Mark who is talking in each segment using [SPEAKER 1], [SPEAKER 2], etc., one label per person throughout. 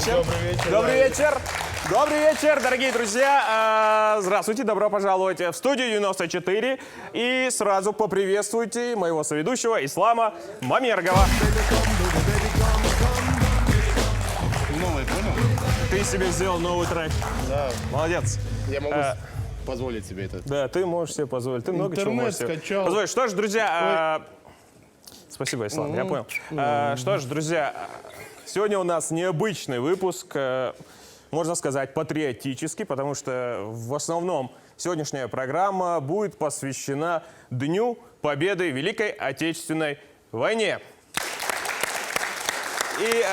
[SPEAKER 1] вечер.
[SPEAKER 2] Добрый вечер.
[SPEAKER 1] Добрый вечер. Добрый вечер, дорогие друзья. Здравствуйте, добро пожаловать в студию 94. И сразу поприветствуйте моего соведущего Ислама Мамергова.
[SPEAKER 2] Новый, понял?
[SPEAKER 1] Ты себе сделал новый трек.
[SPEAKER 2] Да.
[SPEAKER 1] Молодец.
[SPEAKER 2] Я могу позволить себе это.
[SPEAKER 1] Да, ты можешь себе позволить. Ты много чего
[SPEAKER 2] Интернет
[SPEAKER 1] можешь себе
[SPEAKER 2] скачал.
[SPEAKER 1] позволить. Что ж, друзья... Спасибо, Ислам, я понял. Что ж, друзья, сегодня у нас необычный выпуск, можно сказать, патриотический, потому что в основном сегодняшняя программа будет посвящена Дню Победы в Великой Отечественной войне. И,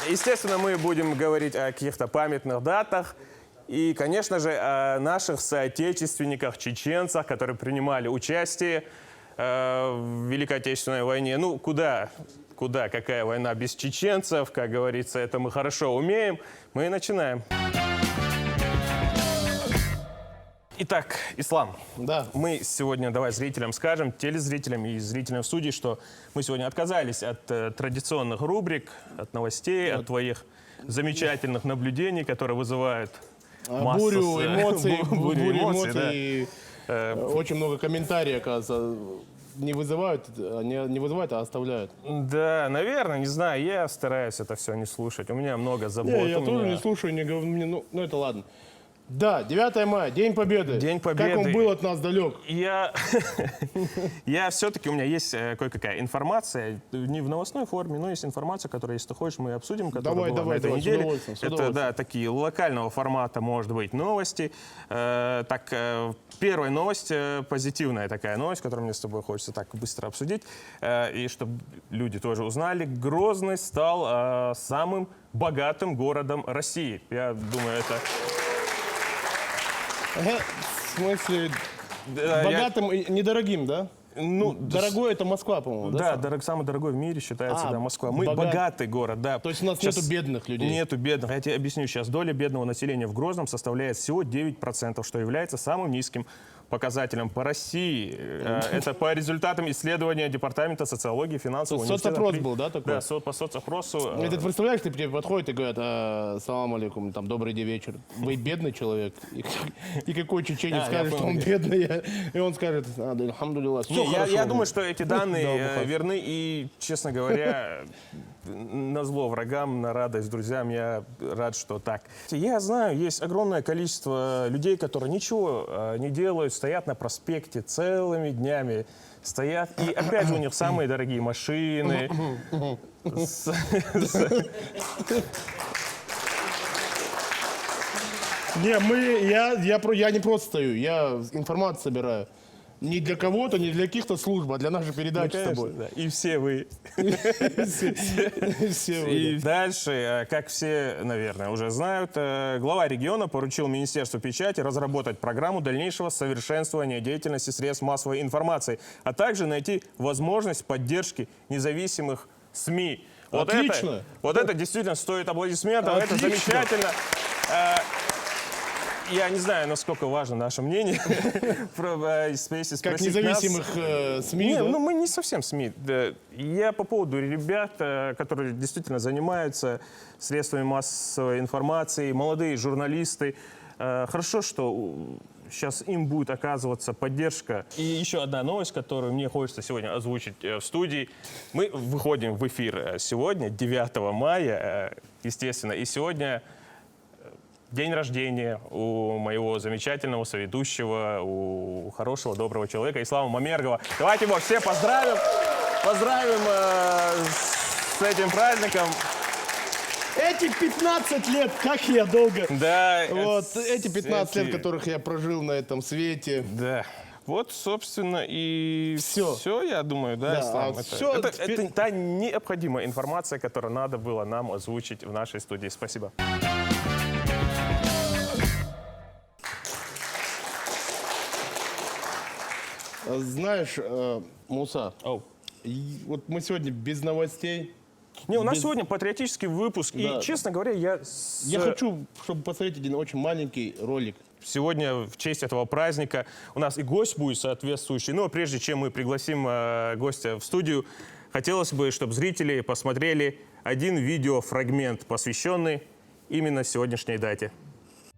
[SPEAKER 1] естественно, мы будем говорить о каких-то памятных датах и, конечно же, о наших соотечественниках, чеченцах, которые принимали участие в Великой Отечественной войне. Ну, куда, какая война без чеченцев, как говорится, это мы хорошо умеем. Мы и начинаем. Итак, Ислам,
[SPEAKER 2] Да.
[SPEAKER 1] мы сегодня, давай зрителям скажем, телезрителям и зрителям в студии, что мы сегодня отказались от традиционных рубрик, от новостей, от твоих замечательных наблюдений, которые вызывают массу
[SPEAKER 2] Бурю эмоций, бурю эмоций.
[SPEAKER 1] да.
[SPEAKER 2] И очень много комментариев, оказывается, не вызывают, а оставляют.
[SPEAKER 1] Да, наверное, не знаю, я стараюсь это все не слушать. У меня много забот.
[SPEAKER 2] Я тоже не слушаю, не говорю, ну это ладно. Да, 9 мая, День Победы.
[SPEAKER 1] День Победы.
[SPEAKER 2] Как он был от нас далек?
[SPEAKER 1] Я все-таки, у меня есть кое-какая информация, не в новостной форме, но есть информация, которую, если ты хочешь, мы обсудим, которая была на этой неделе.
[SPEAKER 2] с удовольствием.
[SPEAKER 1] Это, да, такие локального формата, может быть, новости. Первая новость, позитивная такая новость, которую мне с тобой хочется так быстро обсудить, и чтобы люди тоже узнали. Грозный стал самым богатым городом России. Я думаю, это...
[SPEAKER 2] В смысле, богатым и недорогим, да?
[SPEAKER 1] Ну,
[SPEAKER 2] Дорогой это Москва, по-моему, да?
[SPEAKER 1] Да, самый дорогой в мире считается, да, Москва. Мы богатый город, да.
[SPEAKER 2] То есть у нас
[SPEAKER 1] Сейчас
[SPEAKER 2] нету бедных людей?
[SPEAKER 1] Нету бедных. Я тебе объясню сейчас. Доля бедного населения в Грозном составляет всего 9%, что является самым низким показателем по России. Это по результатам исследования Департамента социологии и финансового университета.
[SPEAKER 2] Соцопрос был, да, такой?
[SPEAKER 1] Да, по соцопросу.
[SPEAKER 2] Ты представляешь, ты тебе подходят и говорят: салам алейкум, там, добрый день, вечер. Вы бедный человек? И какой чеченец скажет, что он бедный, и он скажет: алхамдулилlah, все хорошо.
[SPEAKER 1] Я думаю, что эти данные верны, и, честно говоря, на зло врагам, на радость друзьям, я рад, что так. Я знаю, есть огромное количество людей, которые ничего не делают, стоят на проспекте целыми днями, стоят, и опять же у них самые дорогие машины.
[SPEAKER 2] Я не просто стою, я информацию собираю. Не для кого-то, не для каких-то служб, а для нашей передачи с тобой.
[SPEAKER 1] Да. И все вы.
[SPEAKER 2] Все вы.
[SPEAKER 1] И дальше, как все, наверное, уже знают, глава региона поручил Министерству печати разработать программу дальнейшего совершенствования деятельности средств массовой информации, а также найти возможность поддержки независимых СМИ.
[SPEAKER 2] Отлично.
[SPEAKER 1] Вот это действительно стоит аплодисментов, это замечательно. Я не знаю, насколько важно наше мнение.
[SPEAKER 2] Как независимых СМИ, да?
[SPEAKER 1] Ну, мы не совсем СМИ. Я по поводу ребят, которые действительно занимаются средствами массовой информации, молодые журналисты. Хорошо, что сейчас им будет оказываться поддержка. И еще одна новость, которую мне хочется сегодня озвучить в студии. Мы выходим в эфир сегодня, 9 мая, естественно, и сегодня... День рождения у моего замечательного соведущего, у хорошего, доброго человека Ислама Мамергова. Давайте его все поздравим. Поздравим с этим праздником.
[SPEAKER 2] Эти 15 лет, как я долго...
[SPEAKER 1] Да.
[SPEAKER 2] Вот эти 15 лет, которых я прожил на этом свете.
[SPEAKER 1] Да. Вот, собственно, и
[SPEAKER 2] все,
[SPEAKER 1] я думаю, да, Ислам.
[SPEAKER 2] Это
[SPEAKER 1] та необходимая информация, которую надо было нам озвучить в нашей студии. Спасибо.
[SPEAKER 2] Знаешь, Муса, вот мы сегодня без новостей.
[SPEAKER 1] Не, у нас сегодня патриотический выпуск. Да. И, честно говоря, я
[SPEAKER 2] хочу, чтобы посмотреть один очень маленький ролик.
[SPEAKER 1] Сегодня в честь этого праздника у нас и гость будет соответствующий. Но прежде чем мы пригласим гостя в студию, хотелось бы, чтобы зрители посмотрели один видеофрагмент, посвященный именно сегодняшней дате.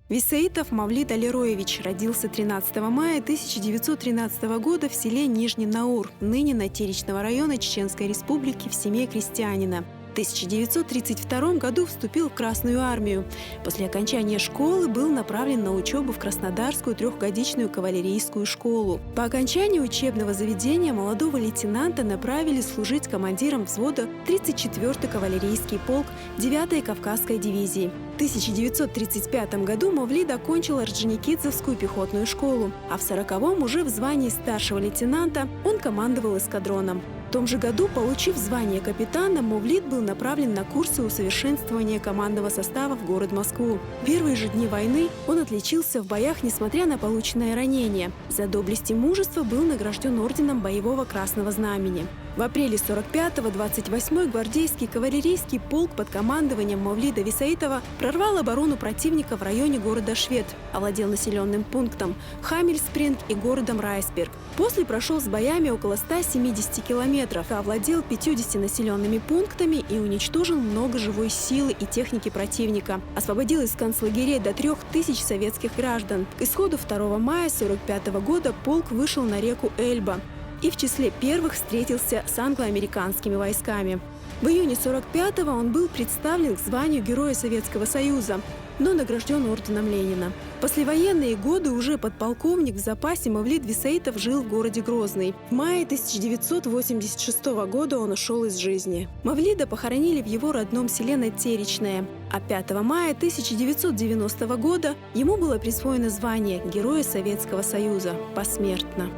[SPEAKER 3] Висаитов Мавлид Алироевич родился 13 мая 1913 года в селе Нижний Наур, ныне Натеричного района Чеченской Республики, в семье крестьянина. В 1932 году вступил в Красную армию. После окончания школы был направлен на учебу в Краснодарскую трехгодичную кавалерийскую школу. По окончании учебного заведения молодого лейтенанта направили служить командиром взвода 34-й кавалерийский полк 9-й Кавказской дивизии. В 1935 году Мавлид окончил Орджоникидзевскую пехотную школу, а в 1940-м уже в звании старшего лейтенанта он командовал эскадроном. В том же году, получив звание капитана, Мавлид был направлен на курсы усовершенствования командного состава в город Москву. В первые же дни войны он отличился в боях, несмотря на полученное ранение. За доблесть и мужество был награжден орденом Боевого Красного Знамени. В апреле 45-го 28-й гвардейский кавалерийский полк под командованием Мавлида Висаитова прорвал оборону противника в районе города Швед, овладел населенным пунктом Хамельспринг и городом Райсберг. После прошел с боями около 170 километров, овладел 50 населенными пунктами и уничтожил много живой силы и техники противника. Освободил из концлагерей до 3000 советских граждан. К исходу 2 мая 45 года полк вышел на реку Эльба и в числе первых встретился с англо-американскими войсками. В июне 45-го он был представлен к званию Героя Советского Союза, но награжден орденом Ленина. В послевоенные годы уже подполковник в запасе Мавлид Висаитов жил в городе Грозный. В мае 1986 года он ушел из жизни. Мавлида похоронили в его родном селе Натеричное, а 5 мая 1990 года ему было присвоено звание Героя Советского Союза посмертно.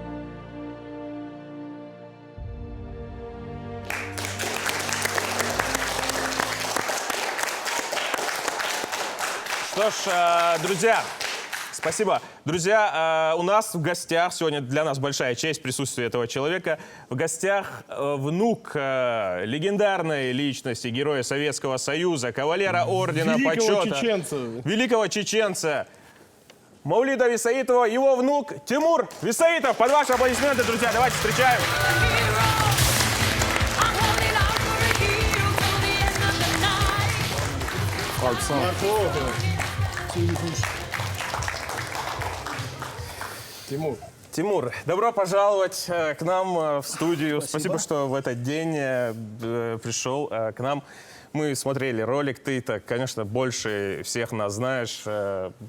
[SPEAKER 1] Что ж, друзья, спасибо. Друзья, у нас в гостях сегодня, для нас большая честь присутствие этого человека. В гостях внук легендарной личности, Героя Советского Союза, кавалера ордена почета. Великого чеченца. Мавлида Висаитова, его внук Тимур Висаитов. Под ваши аплодисменты, друзья, давайте встречаем. Тимур, добро пожаловать к нам в студию. Спасибо, что в этот день пришел к нам. Мы смотрели ролик, ты-то, конечно, больше всех нас знаешь.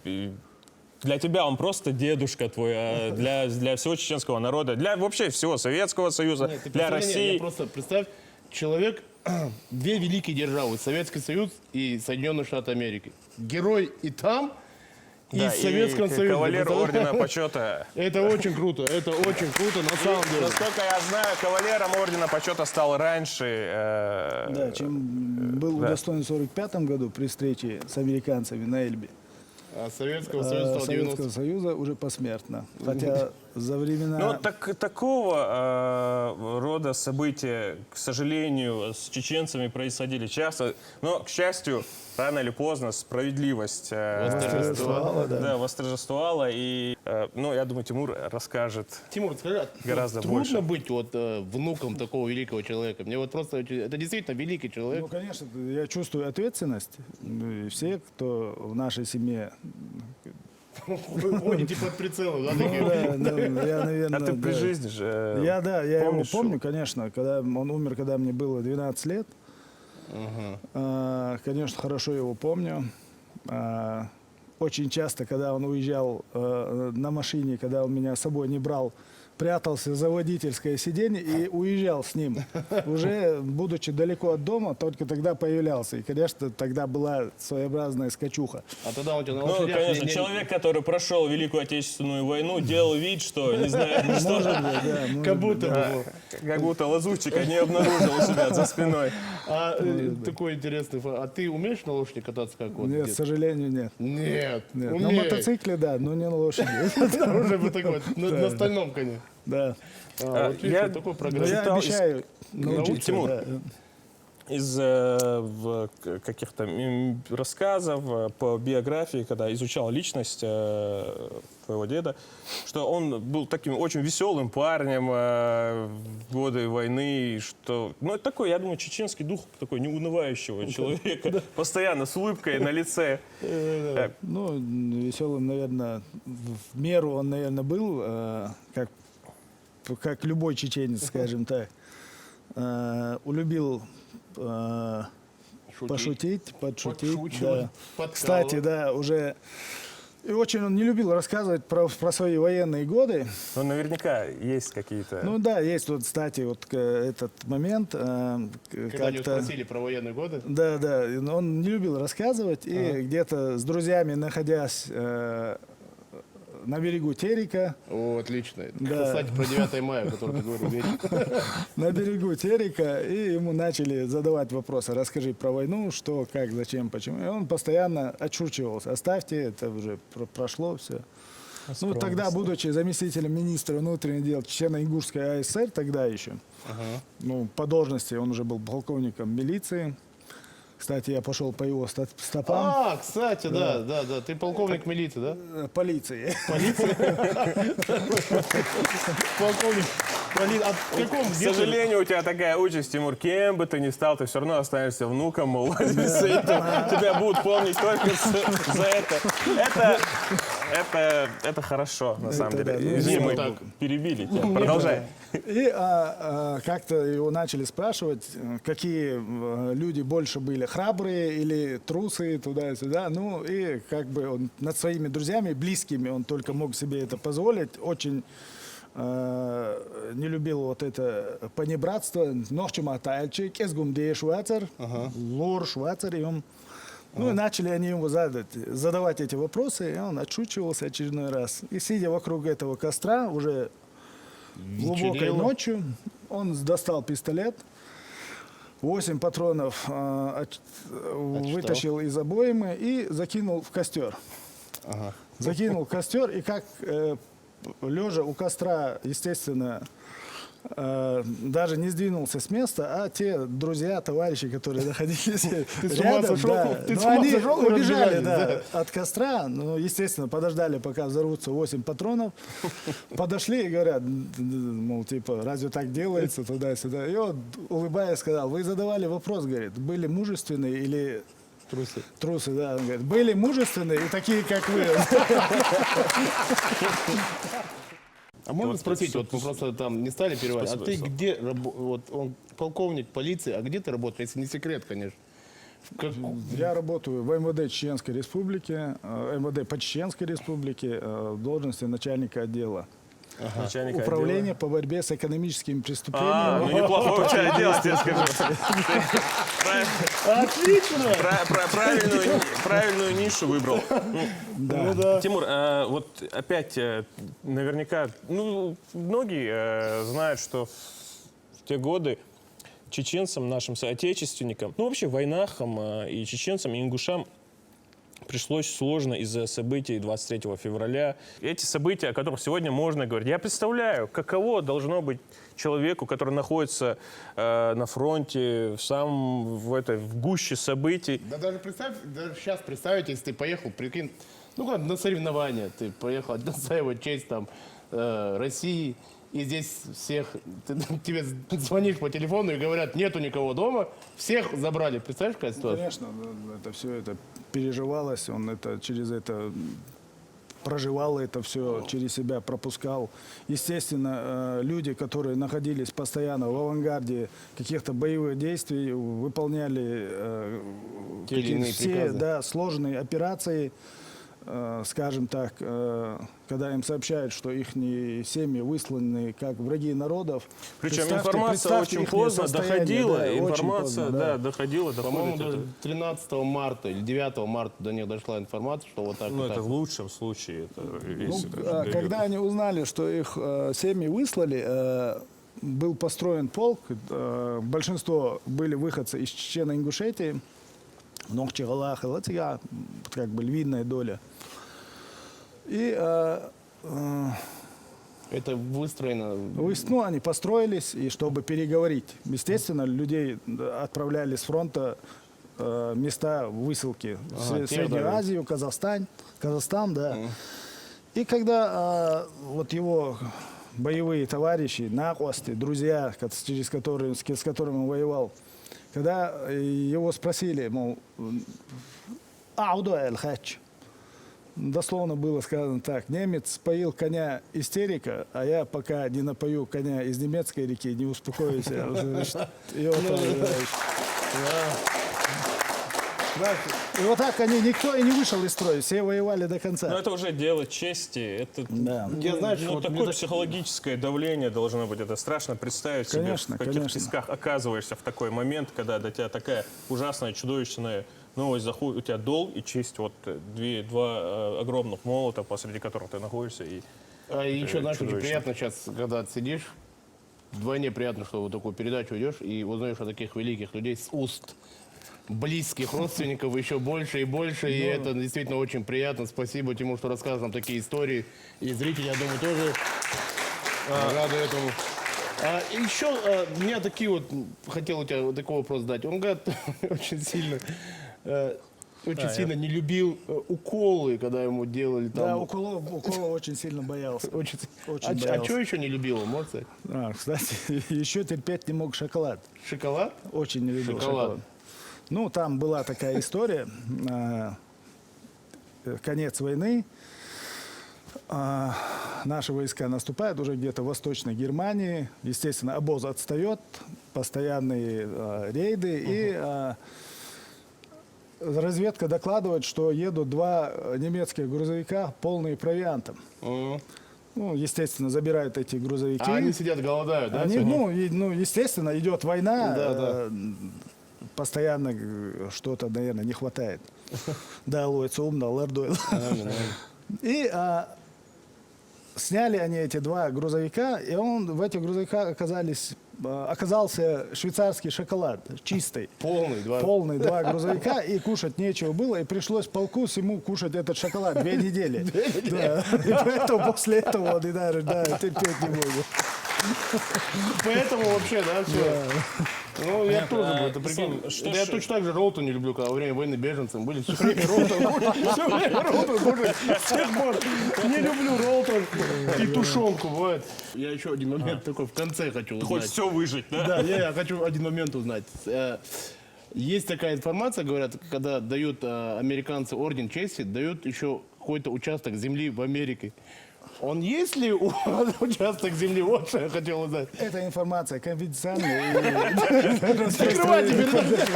[SPEAKER 1] Для тебя он просто дедушка твой, а для всего чеченского народа, для вообще всего Советского Союза, для России.
[SPEAKER 2] Просто представь, человек, две великие державы, Советский Союз и Соединенные Штаты Америки. Герой и там, и в Советском Союзе.
[SPEAKER 1] Кавалер ордена почета.
[SPEAKER 2] Это очень круто, на самом деле.
[SPEAKER 1] Насколько я знаю, кавалером ордена почета стал раньше.
[SPEAKER 4] Да, чем был удостоен в 1945 году при встрече с американцами на Эльбе.
[SPEAKER 2] А Советского Союза стал 90.
[SPEAKER 4] Советского Союза уже посмертно. Хотя за времена...
[SPEAKER 1] Ну, такого рода события, к сожалению, с чеченцами происходили часто. Но, к счастью, рано или поздно справедливость восторжествовала. И, я думаю, Тимур расскажет.
[SPEAKER 2] Тимур, скажи,
[SPEAKER 1] гораздо
[SPEAKER 2] трудно
[SPEAKER 1] больше.
[SPEAKER 2] быть внуком такого великого человека? Мне вот просто, это действительно великий человек.
[SPEAKER 4] Ну, конечно, я чувствую ответственность. И все, кто в нашей семье...
[SPEAKER 2] Вы ходите под прицелом, да?
[SPEAKER 4] Я, наверное,
[SPEAKER 1] А ты при жизни же
[SPEAKER 4] я его
[SPEAKER 1] помнишь?
[SPEAKER 4] помню, конечно. Когда он умер, когда мне было 12 лет. Конечно, хорошо его помню. Очень часто, когда он уезжал на машине, когда он меня с собой не брал, прятался за водительское сиденье и уезжал с ним. Уже будучи далеко от дома, только тогда появлялся. И, конечно, тогда была своеобразная скачуха.
[SPEAKER 2] А тогда он тебя на
[SPEAKER 1] Ну,
[SPEAKER 2] лошадях
[SPEAKER 1] конечно, человек, который прошел Великую Отечественную войну, делал вид, что, не знаю, что...
[SPEAKER 2] Как будто
[SPEAKER 1] Как будто лазутчика не обнаружил у себя за спиной.
[SPEAKER 2] такой интересный факт. А ты умеешь на лошади кататься как вот?
[SPEAKER 4] Нет, к сожалению, нет.
[SPEAKER 2] Нет.
[SPEAKER 4] На
[SPEAKER 2] умеешь.
[SPEAKER 4] мотоцикле, да, но не на лошади.
[SPEAKER 2] Уже вот такой, на стальном коне.
[SPEAKER 4] Да.
[SPEAKER 2] Вот видишь,
[SPEAKER 1] я-
[SPEAKER 2] вот такой
[SPEAKER 4] Но
[SPEAKER 2] прогресс.
[SPEAKER 4] я
[SPEAKER 1] Читал
[SPEAKER 4] обещаю научиться.
[SPEAKER 1] Тимур,
[SPEAKER 4] да.
[SPEAKER 1] из каких-то рассказов по биографии, когда изучал личность твоего деда, что он был таким очень веселым парнем в годы войны, что, ну, это такой, я думаю, чеченский дух такой неунывающего человека, постоянно с улыбкой на лице.
[SPEAKER 4] Ну, веселым, наверное, в меру он, наверное, был, как любой чеченец, скажем так. Улюбил пошутить, подшутить. Да. Кстати, да, уже... И очень он не любил рассказывать про свои военные годы.
[SPEAKER 1] Но наверняка есть какие-то...
[SPEAKER 4] Ну да, есть вот, кстати, вот этот момент.
[SPEAKER 2] Когда они спросили про военные годы.
[SPEAKER 4] Да, да, он не любил рассказывать. И где-то с друзьями, находясь на берегу Терека.
[SPEAKER 2] О, отлично.
[SPEAKER 4] Да.
[SPEAKER 2] Кстати, про 9 мая, который ты говорил вечером.
[SPEAKER 4] На берегу Терека, и ему начали задавать вопросы. Расскажи про войну, что, как, зачем, почему. И он постоянно отшучивался. Оставьте, это уже прошло все. Ну, тогда, будучи заместителем министра внутренних дел Чечено-Ингушской АСР, тогда еще, ну, по должности он уже был полковником милиции. Кстати, я пошел по его стопам.
[SPEAKER 2] А, кстати, да. Ты полковник милиции, да?
[SPEAKER 4] Полиции.
[SPEAKER 2] Полковник. А в каком?
[SPEAKER 1] К сожалению, у тебя такая участь, Тимур, кем бы ты ни стал, ты все равно останешься внуком, мол, тебя будут помнить только за это. Это хорошо, на самом деле. Извини, мы перебили тебя. Продолжай.
[SPEAKER 4] И как-то его начали спрашивать, какие люди больше были, храбрые или трусы, туда-сюда. Ну, и как бы он над своими друзьями, близкими, он только мог себе это позволить. Очень не любил вот это понебратство. Нохчума тальчик, эсгумдей швацер, лор швацер, и он... Ну и начали они ему задавать эти вопросы, и он отшучивался очередной раз. И сидя вокруг этого костра, уже глубокой ночью, он достал пистолет, 8 патронов вытащил из обоймы и закинул в костер. Закинул в костер, и как лежа у костра, естественно, даже не сдвинулся с места, а те друзья, товарищи, которые находились рядом, они убежали от костра, ну, естественно, подождали, пока взорвутся 8 патронов, подошли и говорят, мол, типа, разве так делается, туда-сюда. И он, улыбаясь, сказал, вы задавали вопрос, говорит, были мужественные или... Трусы, да. Он говорит, были мужественные и такие, как вы.
[SPEAKER 2] А можно спросить, вот мы просто там не стали переводить, а ты где, вот он полковник полиции, а где ты работаешь, если не секрет, конечно?
[SPEAKER 4] Я работаю в МВД Чеченской Республики, МВД по Чеченской Республике, в должности начальника отдела. Управление по борьбе с экономическими преступлениями.
[SPEAKER 1] Ну неплохое у тебя дело, тебе скажу.
[SPEAKER 2] Отлично!
[SPEAKER 1] Правильную нишу выбрал.
[SPEAKER 4] Да.
[SPEAKER 1] Тимур, вот опять наверняка, ну, многие знают, что в те годы чеченцам, нашим соотечественникам, ну вообще войнахам и чеченцам, и ингушам пришлось сложно из-за событий 23 февраля. Эти события, о которых сегодня можно говорить, я представляю, каково должно быть человеку, который находится на фронте, в гуще событий.
[SPEAKER 2] Да даже представь, даже сейчас представить, если ты поехал, прикинь, ну как на соревнования, ты поехал отстаивать честь там России, и здесь всех, тебе звонишь по телефону и говорят, нету никого дома, всех забрали. Представляешь, какая ситуация?
[SPEAKER 4] Конечно, это все это переживалось, он это через это проживал, это все через себя пропускал. Естественно, люди, которые находились постоянно в авангарде каких-то боевых действий, выполняли все сложные операции, скажем так, когда им сообщают, что их семьи высланы как враги народов.
[SPEAKER 1] Причем информация очень поздно доходила, доходила.
[SPEAKER 2] По-моему, даже 13 марта или 9 марта до них дошла информация, что вот так.
[SPEAKER 1] Ну, это в лучшем случае.
[SPEAKER 4] Когда они узнали, что их семьи выслали, был построен полк, большинство были выходцы из Чечено-Ингушетии, Нохчигалах и Латига, как бы львиная доля. И
[SPEAKER 2] Это выстроено.
[SPEAKER 4] Ну, они построились, и чтобы переговорить. Естественно, людей отправляли с фронта места высылки.
[SPEAKER 2] Ага,
[SPEAKER 4] Среднюю
[SPEAKER 2] да.
[SPEAKER 4] Азию, Казахстан, да. И когда вот его боевые товарищи, нахвасты, друзья, с которыми он воевал, когда его спросили, мол, «Ауду эль-хач», дословно было сказано так: немец поил коня истерика, а я пока не напою коня из немецкой реки, не успокоюсь. И вот так они, никто и не вышел из строя, все воевали до
[SPEAKER 1] Но
[SPEAKER 4] конца.
[SPEAKER 1] это уже дело чести. Это
[SPEAKER 4] Да.
[SPEAKER 2] Я, знаешь,
[SPEAKER 1] ну,
[SPEAKER 2] вот
[SPEAKER 1] такое
[SPEAKER 2] мне так-
[SPEAKER 1] психологическое давление должно быть. Это страшно представить себе,
[SPEAKER 4] Конечно,
[SPEAKER 1] в каких
[SPEAKER 4] конечно.
[SPEAKER 1] тисках оказываешься в такой момент, когда до тебя такая ужасная, чудовищная новость заходит. У тебя долг и честь. Вот два огромных молота, посреди которых ты находишься. И
[SPEAKER 2] А еще, знаешь, очень
[SPEAKER 1] чудовищно.
[SPEAKER 2] приятно сейчас, когда сидишь, вдвойне приятно, что вот такую передачу идешь и узнаешь о таких великих людей с уст близких родственников еще больше и больше. И это действительно очень приятно. Спасибо, Тимур, что рассказывал нам такие истории. И зрители, я думаю, тоже рады этому. Еще меня такие вот, хотел у тебя вот такой вопрос задать. Он, говорит, очень сильно... Очень сильно не любил уколы, когда ему делали там.
[SPEAKER 4] Да, укола очень сильно боялся.
[SPEAKER 2] Очень...
[SPEAKER 4] Очень
[SPEAKER 2] А
[SPEAKER 4] боялся.
[SPEAKER 2] что еще не любил, можете?
[SPEAKER 4] Кстати, еще терпеть не мог шоколад.
[SPEAKER 2] Шоколад?
[SPEAKER 4] Очень не любил
[SPEAKER 2] Шоколад.
[SPEAKER 4] шоколад. Ну, там была такая история. Конец войны. Наши войска наступают уже где-то в Восточной Германии. Естественно, обоз отстает. Постоянные рейды. И разведка докладывает, что едут два немецких грузовика, полные провиантом.
[SPEAKER 2] Мгм.
[SPEAKER 4] Ну, естественно, забирают эти грузовики.
[SPEAKER 2] А они сидят, голодают, да?
[SPEAKER 4] Они,
[SPEAKER 2] сегодня?
[SPEAKER 4] ну, естественно, идет война,
[SPEAKER 2] Да,
[SPEAKER 4] постоянно что-то, наверное, не хватает. Да, ловится умно, лардует. И сняли они эти два грузовика, и в этих грузовиках оказался швейцарский шоколад, чистый.
[SPEAKER 2] Полный,
[SPEAKER 4] Два грузовика, и кушать нечего было, и пришлось полку всему кушать этот шоколад 2 недели. Да. И поэтому после этого он и даже терпеть не может.
[SPEAKER 2] Поэтому вообще, да, все. Ну, я тоже, это прикинь,
[SPEAKER 1] Ислам, что
[SPEAKER 2] я
[SPEAKER 1] ж-
[SPEAKER 2] точно так же роллту не люблю, когда во время войны беженцем были. Все время роллту, все время роллту, боже, с тех пор не люблю роллту и тушенку, бывает. Я еще один момент такой в конце хочу
[SPEAKER 1] ты хочешь
[SPEAKER 2] узнать.
[SPEAKER 1] все выжить, да?
[SPEAKER 2] Да, я хочу один момент узнать. Есть такая информация, говорят, когда дают американцы орден чести, дают еще какой-то участок земли в Америке. Он есть ли у вас участок земли? Вот что я хотел узнать.
[SPEAKER 4] Эта информация конфиденциальная.
[SPEAKER 2] Закрывайте передачу.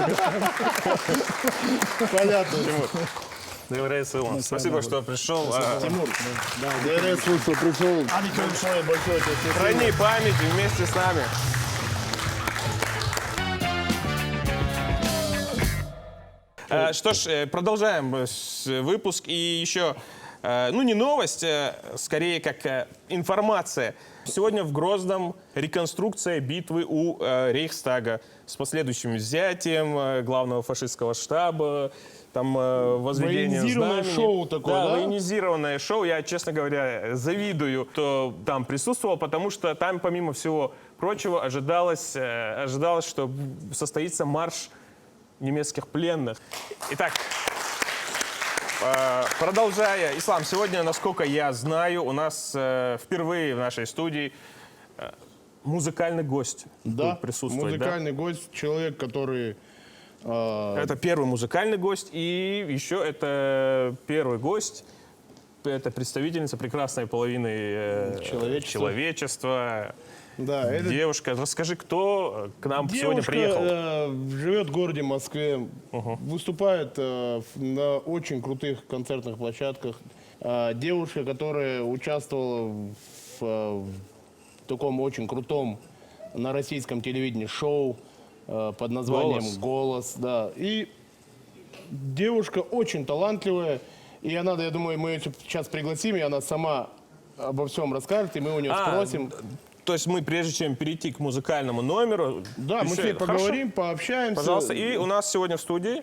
[SPEAKER 2] Понятно.
[SPEAKER 1] Тимур, спасибо, что пришел.
[SPEAKER 2] Тимур, да, что пришел. Большое тебе
[SPEAKER 1] Храни память вместе с нами. Что ж, продолжаем выпуск. И еще, ну не новость, скорее как информация. Сегодня в Грозном реконструкция битвы у Рейхстага с последующим взятием главного фашистского штаба, там возведение
[SPEAKER 2] Военизированное
[SPEAKER 1] знамени.
[SPEAKER 2] шоу такое, да?
[SPEAKER 1] Военизированное шоу. Я, честно говоря, завидую, кто там присутствовал, потому что там, помимо всего прочего, ожидалось, что состоится марш немецких пленных. Итак, продолжая. Ислам, сегодня, насколько я знаю, у нас впервые в нашей студии музыкальный гость
[SPEAKER 2] Да,
[SPEAKER 1] будет присутствовать.
[SPEAKER 2] музыкальный гость, человек, который...
[SPEAKER 1] Это первый музыкальный гость, и еще это первый гость. Это представительница прекрасной половины человечества.
[SPEAKER 2] Да, это
[SPEAKER 1] Девушка. Расскажи, кто к нам сегодня
[SPEAKER 2] девушка
[SPEAKER 1] приехал?
[SPEAKER 2] живет в городе Москве, выступает на очень крутых концертных площадках. Девушка, которая участвовала в таком очень крутом на российском телевидении шоу под названием «Голос». Да. И девушка очень талантливая. И она, я думаю, мы ее сейчас пригласим, и она сама обо всем расскажет, и мы у нее спросим.
[SPEAKER 1] То есть мы, прежде чем перейти к музыкальному номеру...
[SPEAKER 2] Да, мы с ней поговорим, пообщаемся.
[SPEAKER 1] Пожалуйста. И у нас сегодня в студии...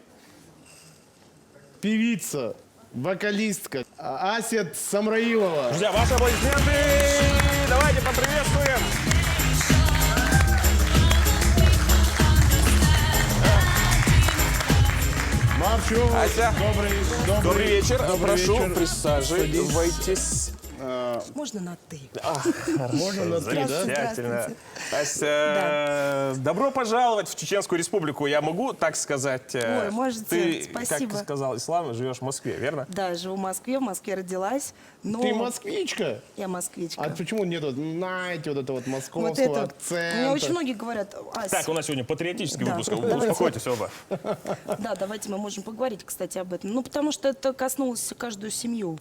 [SPEAKER 2] Певица, вокалистка Асет Самраилова.
[SPEAKER 1] Друзья, ваши аплодисменты! давайте поприветствуем.
[SPEAKER 2] Марчу,
[SPEAKER 1] Ася, добрый вечер. Прошу,
[SPEAKER 2] вечер.
[SPEAKER 1] присаживайтесь.
[SPEAKER 5] Можно на «ты».
[SPEAKER 2] Можно на «ты», да?
[SPEAKER 1] Замечательно. Ася, добро пожаловать в Чеченскую Республику. Я могу так сказать?
[SPEAKER 5] Ой, можете.
[SPEAKER 1] Ты,
[SPEAKER 5] Спасибо.
[SPEAKER 1] как сказал Ислам, живешь в Москве, верно?
[SPEAKER 5] Да, живу в Москве родилась. Но
[SPEAKER 2] Ты москвичка?
[SPEAKER 5] я москвичка.
[SPEAKER 2] А почему нет, знаете, вот это вот
[SPEAKER 5] вот
[SPEAKER 2] московского
[SPEAKER 5] это.
[SPEAKER 2] акцента?
[SPEAKER 5] Мне очень многие говорят, Ась,
[SPEAKER 1] Так, у нас сегодня патриотический
[SPEAKER 5] Да.
[SPEAKER 1] выпуск.
[SPEAKER 5] Давайте.
[SPEAKER 1] Успокойтесь оба.
[SPEAKER 5] да, давайте мы можем поговорить, кстати, об этом. Ну, потому что это коснулось каждую семью.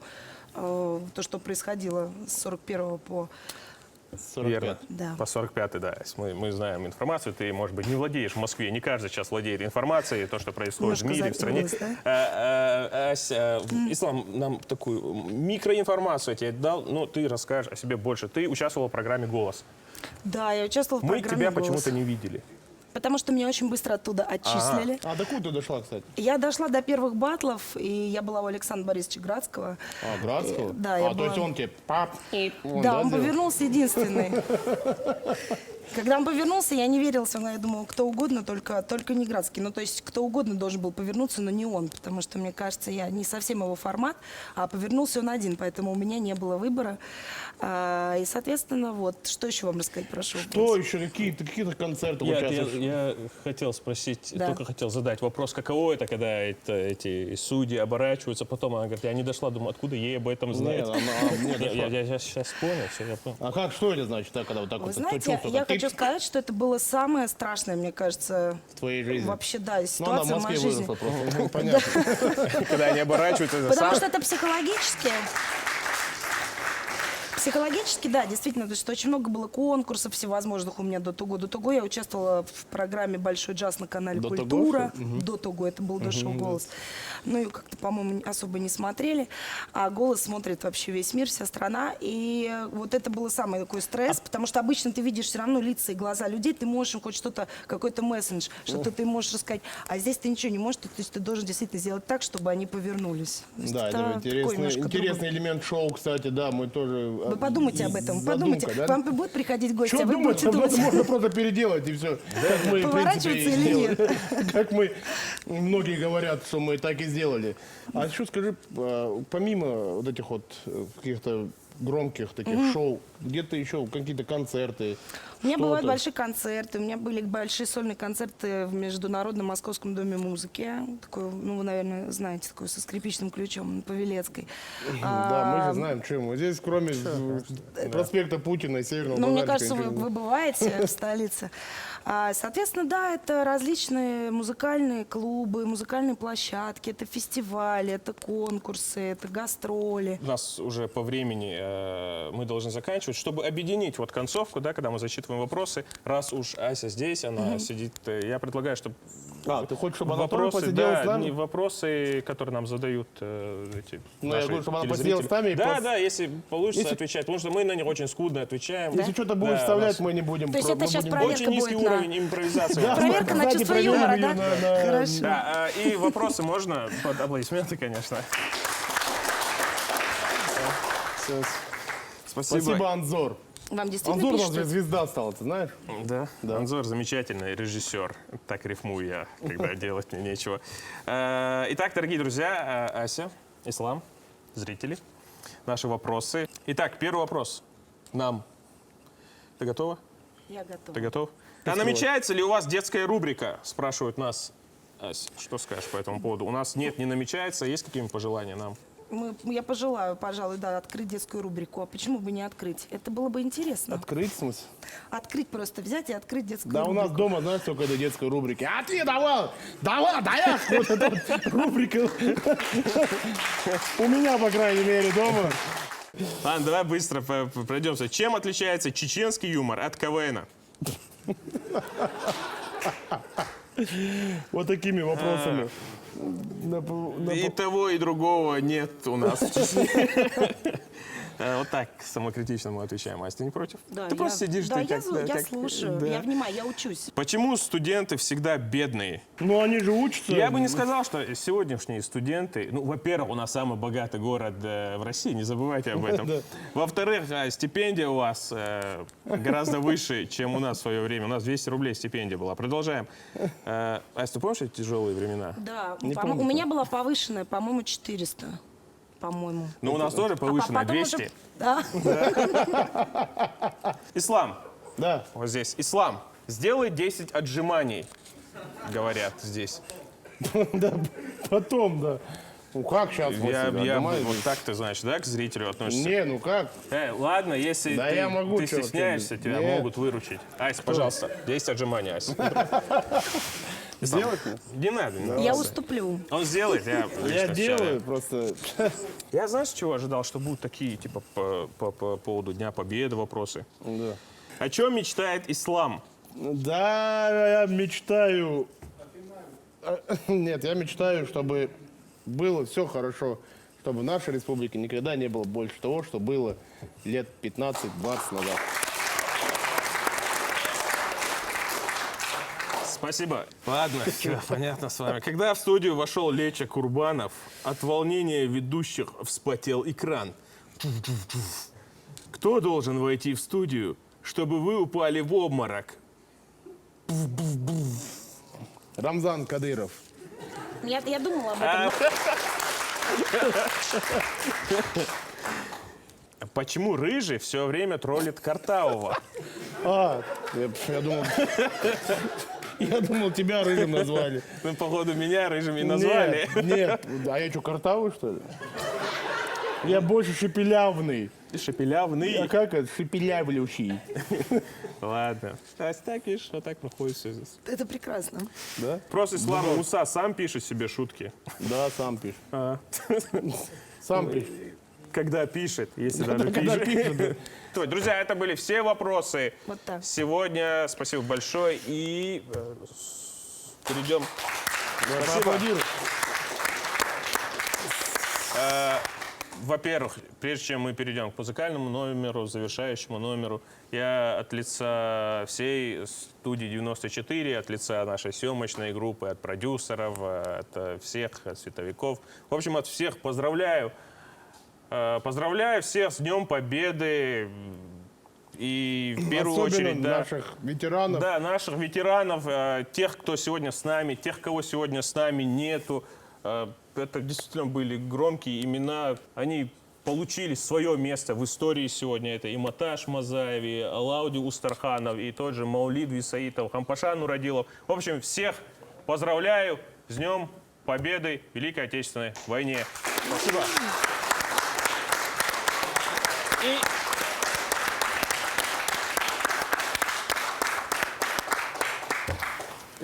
[SPEAKER 5] То, что происходило с 41 по...
[SPEAKER 2] 45.
[SPEAKER 1] Верно.
[SPEAKER 5] Да.
[SPEAKER 1] По 45-й, да. Мы знаем информацию. Ты, может быть, не владеешь в Москве. Не каждый сейчас владеет информацией, то, что происходит
[SPEAKER 5] Немножко
[SPEAKER 1] в мире, в стране.
[SPEAKER 5] запуталась,
[SPEAKER 1] Ася, Ислам нам такую микроинформацию тебе дал. Ну, ты расскажешь о себе больше. Ты участвовала в программе «Голос».
[SPEAKER 5] Да, я участвовала в
[SPEAKER 1] Мы
[SPEAKER 5] программе
[SPEAKER 1] тебя
[SPEAKER 5] «Голос».
[SPEAKER 1] почему-то не видели.
[SPEAKER 5] Потому что меня очень быстро оттуда отчислили.
[SPEAKER 2] А докуда ты дошла, кстати?
[SPEAKER 5] Я дошла до первых батлов, и я была у Александра Борисовича Градского.
[SPEAKER 2] А, Градского?
[SPEAKER 5] Да, я
[SPEAKER 2] то есть
[SPEAKER 5] была.
[SPEAKER 2] он тебе пап, он,
[SPEAKER 5] Да, он
[SPEAKER 2] сделал?
[SPEAKER 5] повернулся единственный. Когда он повернулся, я не верила, я думала, кто угодно, только не Градский. Ну, то есть, кто угодно должен был повернуться, но не он, потому что, мне кажется, я не совсем его формат, а повернулся он один, поэтому у меня не было выбора. И, соответственно, вот, что еще вам рассказать, прошу?
[SPEAKER 2] Что еще? Какие-то концерты участвуешь?
[SPEAKER 1] Я хотел спросить,
[SPEAKER 5] Да.
[SPEAKER 1] только хотел задать вопрос, каково это, когда эти судьи оборачиваются, потом она говорит, я не дошла, думаю, откуда ей об этом знать?
[SPEAKER 2] Нет,
[SPEAKER 1] Я сейчас понял, все, я понял.
[SPEAKER 2] А как, что это значит, да, когда вот так
[SPEAKER 5] Вы
[SPEAKER 2] вот?
[SPEAKER 5] знаете,
[SPEAKER 2] чувство,
[SPEAKER 5] я
[SPEAKER 2] как ты
[SPEAKER 5] хочу сказать, что это было самое страшное, мне кажется,
[SPEAKER 2] в твоей жизни?
[SPEAKER 5] вообще, да,
[SPEAKER 2] Ну, она в
[SPEAKER 5] ситуация в моей
[SPEAKER 2] Москве
[SPEAKER 5] жизни.
[SPEAKER 2] выросла просто. Ну, понятно.
[SPEAKER 1] Когда они оборачиваются, это
[SPEAKER 5] Потому
[SPEAKER 1] сам-
[SPEAKER 5] что это психологически. Психологически, да, действительно, то есть очень много было конкурсов всевозможных у меня до того. До того я участвовала в программе «Большой джаз» на канале
[SPEAKER 2] До того,
[SPEAKER 5] «Культура». До того, это был до шоу «Голос». Ну и как-то, по-моему, особо не смотрели. А «Голос» смотрит вообще весь мир, вся страна. И вот это было самый такой стресс, потому что обычно ты видишь все равно лица и глаза людей, ты можешь им хоть что-то, какой-то месседж, что-то ты можешь рассказать. А здесь ты ничего не можешь, то есть ты должен действительно сделать так, чтобы они повернулись. То есть
[SPEAKER 2] Да, это
[SPEAKER 5] такой немножко
[SPEAKER 2] интересный элемент шоу, кстати, да, мы тоже...
[SPEAKER 5] Вы подумайте об этом, подумайте.
[SPEAKER 2] да?
[SPEAKER 5] К вам будет приходить гость,
[SPEAKER 2] Что
[SPEAKER 5] а вы
[SPEAKER 2] думать?
[SPEAKER 5] будете думать.
[SPEAKER 2] Это можно просто переделать и все. Как мы, в
[SPEAKER 5] Поворачиваться
[SPEAKER 2] принципе, и
[SPEAKER 5] или нет?
[SPEAKER 2] сделали. Как мы, многие говорят, что мы так и сделали. А еще скажи, помимо вот этих вот каких-то громких таких шоу, где-то еще какие-то концерты?
[SPEAKER 5] У меня бывают
[SPEAKER 2] что-то?
[SPEAKER 5] большие концерты, у меня были большие сольные концерты в Международном Московском доме музыки. Такой, ну, вы, наверное, знаете, такой со скрипичным ключом на Павелецкой.
[SPEAKER 2] Да, мы же знаем, чем мы. Здесь, кроме проспекта Путина и Северного
[SPEAKER 5] Ну, мне
[SPEAKER 2] базарика,
[SPEAKER 5] кажется,
[SPEAKER 2] ничего
[SPEAKER 5] вы
[SPEAKER 2] нет.
[SPEAKER 5] бываете в столице. Соответственно, да, это различные музыкальные клубы, музыкальные площадки, это фестивали, это конкурсы, это гастроли.
[SPEAKER 1] У нас уже по времени мы должны заканчивать, чтобы объединить вот концовку, да, когда мы зачитываем вопросы. Раз уж Ася здесь, она сидит, я предлагаю, чтобы
[SPEAKER 2] Ты хочешь, чтобы она тоже
[SPEAKER 1] вопросы,
[SPEAKER 2] посидела
[SPEAKER 1] да,
[SPEAKER 2] с нами?
[SPEAKER 1] не вопросы, которые нам задают эти
[SPEAKER 2] Ну, я
[SPEAKER 1] наши
[SPEAKER 2] говорю, чтобы она
[SPEAKER 1] телезрители.
[SPEAKER 2] посидела с нами и
[SPEAKER 1] Да,
[SPEAKER 2] пос-
[SPEAKER 1] да, если получится
[SPEAKER 2] Если-
[SPEAKER 1] отвечать, потому что мы на них очень скудно отвечаем.
[SPEAKER 2] Если что-то будешь
[SPEAKER 1] Да,
[SPEAKER 2] вставлять,
[SPEAKER 1] у нас
[SPEAKER 2] мы не будем.
[SPEAKER 5] То есть это
[SPEAKER 2] мы
[SPEAKER 5] сейчас
[SPEAKER 2] будем-
[SPEAKER 5] проверка
[SPEAKER 1] очень низкий
[SPEAKER 5] будет на-
[SPEAKER 1] уровень импровизации.
[SPEAKER 2] Да,
[SPEAKER 5] Проверка на
[SPEAKER 2] кстати,
[SPEAKER 5] чувство
[SPEAKER 2] проверим
[SPEAKER 5] юмора,
[SPEAKER 2] её
[SPEAKER 5] да? Хорошо.
[SPEAKER 1] Да, и вопросы можно под аплодисменты, конечно.
[SPEAKER 2] Спасибо, Анзор.
[SPEAKER 5] Вам действительно
[SPEAKER 2] Анзор у нас
[SPEAKER 5] пишут?
[SPEAKER 2] же звезда стала, ты знаешь?
[SPEAKER 1] Да, Анзор замечательный режиссер. Так рифмую я, когда делать мне нечего. Итак, дорогие друзья, Ася, Ислам, зрители, наши вопросы. Итак, первый вопрос нам. Ты готова?
[SPEAKER 5] Я готова.
[SPEAKER 1] Ты готов? А намечается ли у вас детская рубрика? Спрашивают нас. Ася, что скажешь по этому поводу? У нас нет, не намечается. Есть какие-нибудь пожелания нам?
[SPEAKER 5] Я пожелаю, пожалуй, да, открыть детскую рубрику. А почему бы не открыть? Это было бы интересно.
[SPEAKER 2] Открыть, в смысле?
[SPEAKER 5] Открыть просто, взять и открыть детскую
[SPEAKER 2] Да, у
[SPEAKER 5] рубрику.
[SPEAKER 2] нас дома, знаешь, только этой детской рубрики. А ты давай, да вот эта вот рубрика. У меня, по крайней мере, дома.
[SPEAKER 1] Ладно, давай быстро пройдемся. Чем отличается чеченский юмор от КВНа?
[SPEAKER 2] Вот такими вопросами.
[SPEAKER 1] И того, и другого нет у нас в Чечне. Вот так самокритично мы отвечаем. Ась, ты не против?
[SPEAKER 5] Да,
[SPEAKER 1] Ты просто сидишь,
[SPEAKER 5] да,
[SPEAKER 1] ты как...
[SPEAKER 5] я слушаю,
[SPEAKER 1] да.
[SPEAKER 5] я внимаю, я учусь.
[SPEAKER 1] Почему студенты всегда бедные?
[SPEAKER 2] Ну, они же учатся.
[SPEAKER 1] Я бы не сказал, что сегодняшние студенты... Ну, во-первых, у нас самый богатый город в России, не забывайте об этом.
[SPEAKER 2] Да.
[SPEAKER 1] Во-вторых, стипендия у вас гораздо выше, чем у нас в свое время. У нас 200 рублей стипендия была. Продолжаем. Ась, ты помнишь эти тяжелые времена?
[SPEAKER 5] Да,
[SPEAKER 2] Не
[SPEAKER 5] у
[SPEAKER 2] помню.
[SPEAKER 5] меня была повышенная, по-моему, 400. По-моему.
[SPEAKER 1] Ну, у нас тоже повышенная, 200.
[SPEAKER 5] Да.
[SPEAKER 1] Ислам,
[SPEAKER 2] Да.
[SPEAKER 1] вот здесь. Ислам, сделай 10 отжиманий, говорят здесь.
[SPEAKER 2] Да, потом, да. Ну, как сейчас?
[SPEAKER 1] Я вот так ты, знаешь, да, к зрителю относишься?
[SPEAKER 2] Не, ну как?
[SPEAKER 1] Ладно, если
[SPEAKER 2] Да
[SPEAKER 1] ты,
[SPEAKER 2] я могу,
[SPEAKER 1] ты
[SPEAKER 2] чё,
[SPEAKER 1] стесняешься, тебя
[SPEAKER 2] нет.
[SPEAKER 1] могут выручить. Ась, пожалуйста, 10 отжиманий, Ась.
[SPEAKER 2] Сделать?
[SPEAKER 1] Не надо. не
[SPEAKER 5] Я
[SPEAKER 1] надо.
[SPEAKER 5] уступлю.
[SPEAKER 1] Он сделает, я
[SPEAKER 2] Я
[SPEAKER 1] лично
[SPEAKER 2] делаю,
[SPEAKER 1] вчера.
[SPEAKER 2] просто...
[SPEAKER 1] Я, знаешь, чего ожидал? Что будут такие, типа, по поводу Дня Победы вопросы.
[SPEAKER 2] Да.
[SPEAKER 1] О чем мечтает ислам?
[SPEAKER 2] Да, я мечтаю... Нет, я мечтаю, чтобы было все хорошо, чтобы в нашей республике никогда не было больше того, что было лет 15-20 назад.
[SPEAKER 1] Спасибо. Ладно, всё понятно с вами. Когда в студию вошел Леча Курбанов, от волнения ведущих вспотел экран. Кто должен войти в студию, чтобы вы упали в обморок?
[SPEAKER 2] Рамзан Кадыров.
[SPEAKER 5] Я думала об этом.
[SPEAKER 1] Почему Рыжий все время троллит Картавого?
[SPEAKER 2] Я думал... Я думал, тебя рыжим назвали.
[SPEAKER 1] Ну, походу, меня Рыжим и назвали.
[SPEAKER 2] Нет, а я что, картавый, что ли? Я больше шепелявный.
[SPEAKER 1] Ты шепелявный.
[SPEAKER 2] А как это? Шепелявлющий.
[SPEAKER 1] Ладно. Ась, так, видишь, вот так проходит все здесь.
[SPEAKER 5] Это прекрасно.
[SPEAKER 2] Да?
[SPEAKER 1] Просто Слава Муса сам пишет себе шутки.
[SPEAKER 2] Да, сам пишет. Сам пишет.
[SPEAKER 1] Когда пишет, если даже
[SPEAKER 2] когда
[SPEAKER 1] пишет. То, друзья, это были все вопросы.
[SPEAKER 5] Вот так.
[SPEAKER 1] Сегодня спасибо большое и перейдем.
[SPEAKER 2] Аплодирую.
[SPEAKER 1] Во-первых, прежде чем мы перейдем к музыкальному номеру, завершающему номеру, я от лица всей студии 94, от лица нашей съемочной группы, от продюсеров, от всех световиков, в общем, от всех поздравляю. Поздравляю всех с Днем Победы. И в первую
[SPEAKER 2] Особенно
[SPEAKER 1] очередь, да,
[SPEAKER 2] наших ветеранов.
[SPEAKER 1] да, наших ветеранов, тех, кто сегодня с нами, тех, кого сегодня с нами нету. Это действительно были громкие имена. Они получили свое место в истории сегодня. Это и Маташ Мазаев, и Алауди Устарханов, и тот же Маулид Висаитов, Хампашан Урадилов. В общем, всех поздравляю с Днем Победы в Великой Отечественной войне. Спасибо. И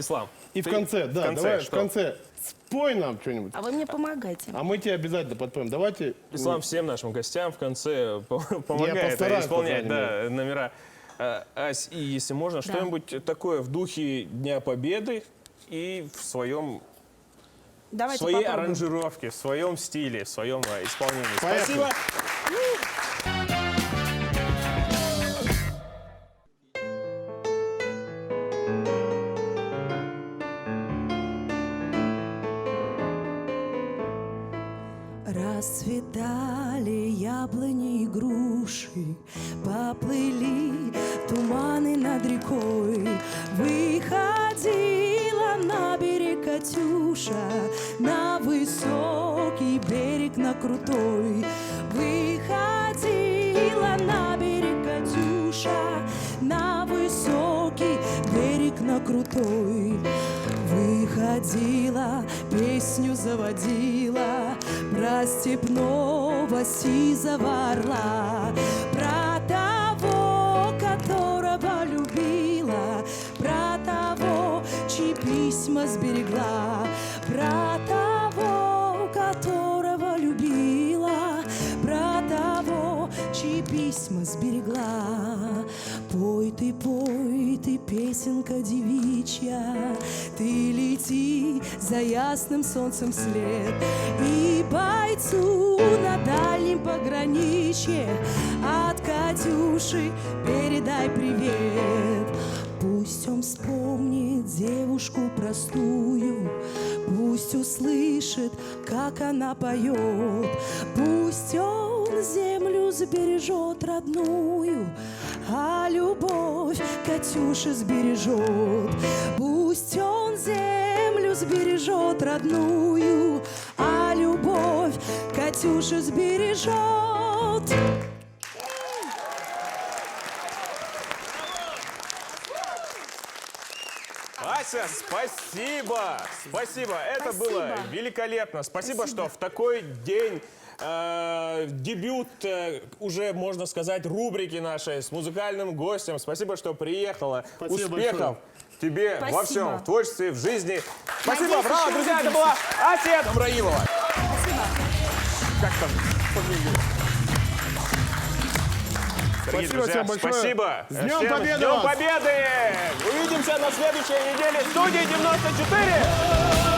[SPEAKER 1] Ислам.
[SPEAKER 2] И в
[SPEAKER 1] ты
[SPEAKER 2] конце, да, давай
[SPEAKER 1] что?
[SPEAKER 2] в конце спой нам что-нибудь.
[SPEAKER 5] А вы мне помогайте.
[SPEAKER 2] А мы тебе обязательно подпоем. Давайте.
[SPEAKER 1] Ислам всем нашим гостям в конце помогает
[SPEAKER 2] постараюсь,
[SPEAKER 1] исполнять
[SPEAKER 2] по крайней
[SPEAKER 1] номера. Ась, и если можно, что-нибудь такое в духе Дня Победы и в своей
[SPEAKER 5] Давайте попробуем.
[SPEAKER 1] аранжировке, в своем стиле, в своем исполнении.
[SPEAKER 2] Поехали.
[SPEAKER 1] Спасибо.
[SPEAKER 6] Расцветали яблони и груши, поплыли туманы над рекой. Выходила на берег Катюша, на высокий берег, на крутой. Выходила на берег Катюша, на высокий берег, на крутой. Выходила, песню заводила про степного сизого орла, про того, которого любила, про того, чьи письма сберегла, про того, которого любила, про того, чьи письма сберегла. заварла. Пой ты, песенка девичья, ты лети за ясным солнцем вслед. И бойцу на дальнем пограничье от Катюши передай привет. Пусть он вспомнит девушку простую, пусть услышит, как она поет. Пусть он землю сбережет родную, а любовь Катюши сбережет. Пусть он землю сбережет родную, а любовь Катюши сбережет.
[SPEAKER 1] Ася, спасибо! Спасибо, это было великолепно. Спасибо, что в такой день дебют, уже можно сказать, рубрики нашей с музыкальным гостем. Спасибо, что приехала.
[SPEAKER 2] Спасибо
[SPEAKER 1] Успехов тебе во
[SPEAKER 5] Спасибо.
[SPEAKER 1] всем, в творчестве, в жизни. Спасибо,
[SPEAKER 5] Надеюсь,
[SPEAKER 1] браво,
[SPEAKER 5] еще
[SPEAKER 1] друзья, это
[SPEAKER 5] увидимся.
[SPEAKER 1] была Ася Абраимова. Как там фамилия? Дорогие
[SPEAKER 2] Спасибо
[SPEAKER 1] друзья,
[SPEAKER 2] всем большое.
[SPEAKER 1] спасибо.
[SPEAKER 2] С Днем
[SPEAKER 1] Всем
[SPEAKER 2] Победы
[SPEAKER 1] С Днем
[SPEAKER 2] вас!
[SPEAKER 1] Победы! Увидимся на следующей неделе в студии 94.